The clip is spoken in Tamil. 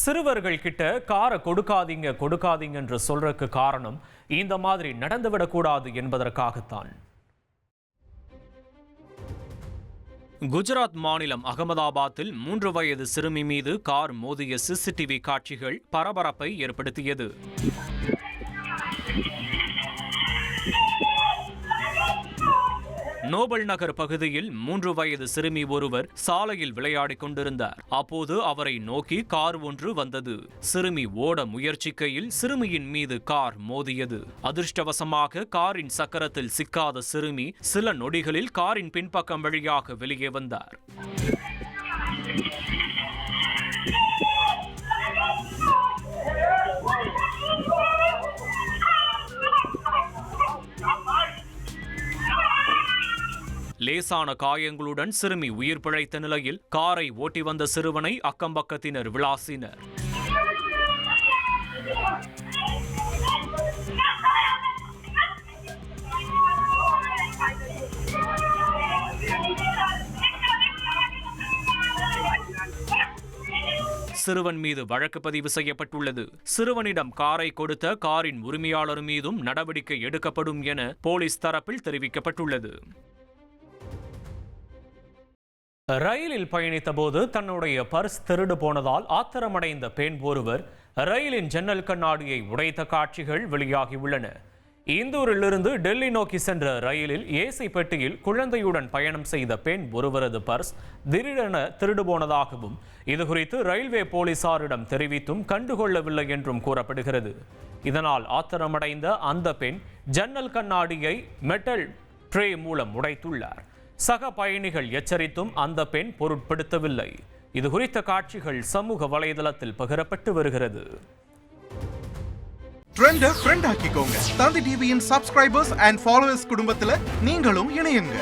சிறுவர்கள் கிட்ட காரை கொடுக்காதீங்க என்று சொல்றதுக்கு காரணம் இந்த மாதிரி நடந்துவிடக்கூடாது என்பதற்காகத்தான். குஜராத் மாநிலம் அகமதாபாத்தில் 3 வயது சிறுமி மீது கார் மோதிய சிசிடிவி காட்சிகள் பரபரப்பை ஏற்படுத்தியது. நோபல் நகர் பகுதியில் 3 வயது சிறுமி ஒருவர் சாலையில் விளையாடிக் கொண்டிருந்தார். அப்போது அவரை நோக்கி கார் ஒன்று வந்தது. சிறுமி ஓட முயற்சிக்கையில் சிறுமியின் மீது கார் மோதியது. அதிர்ஷ்டவசமாக காரின் சக்கரத்தில் சிக்காத சிறுமி சில நொடிகளில் காரின் பின்பக்கம் வழியாக வெளியே வந்தார். லேசான காயங்களுடன் சிறுமி உயிர் பிழைத்த நிலையில் காரை ஓட்டி வந்த சிறுவனை அக்கம்பக்கத்தினர் விளாசினர். சிறுவன் மீது வழக்கு பதிவு செய்யப்பட்டுள்ளது. சிறுவனிடம் காரை கொடுத்த காரின் உரிமையாளர் மீதும் நடவடிக்கை எடுக்கப்படும் என போலீஸ் தரப்பில் தெரிவிக்கப்பட்டுள்ளது. ரயிலில் பயணித்த போது தன்னுடைய பர்ஸ் திருடு போனதால் ஆத்திரமடைந்த பெண் ஒருவர் ரயிலின் ஜன்னல் கண்ணாடியை உடைத்த காட்சிகள் வெளியாகியுள்ளன. இந்தூரிலிருந்து டெல்லி நோக்கி சென்ற ரயிலில் ஏசி பெட்டியில் குழந்தையுடன் பயணம் செய்த பெண் ஒருவரது பர்ஸ் திடீரென திருடு போனதாகவும் இதுகுறித்து ரயில்வே போலீசாரிடம் தெரிவித்தும் கண்டுகொள்ளவில்லை என்றும் கூறப்படுகிறது. இதனால் ஆத்திரமடைந்த அந்த பெண் ஜன்னல் கண்ணாடியை மெட்டல் ட்ரே மூலம் உடைத்துள்ளார். சக பயணிகள் எச்சரித்தும் அந்த பெண் பொருட்படுத்தவில்லை. இது குறித்த காட்சிகள் சமூக வலைதளத்தில் பகிரப்பட்டு வருகிறது. ட்ரெண்ட ஃப்ரெண்ட் ஆக்கிக்கோங்க. தந்தி டிவியின் சப்ஸ்கிரைபர்ஸ் அண்ட் ஃபாலோவர்ஸ் குடும்பத்துல நீங்களும் இணையுங்க.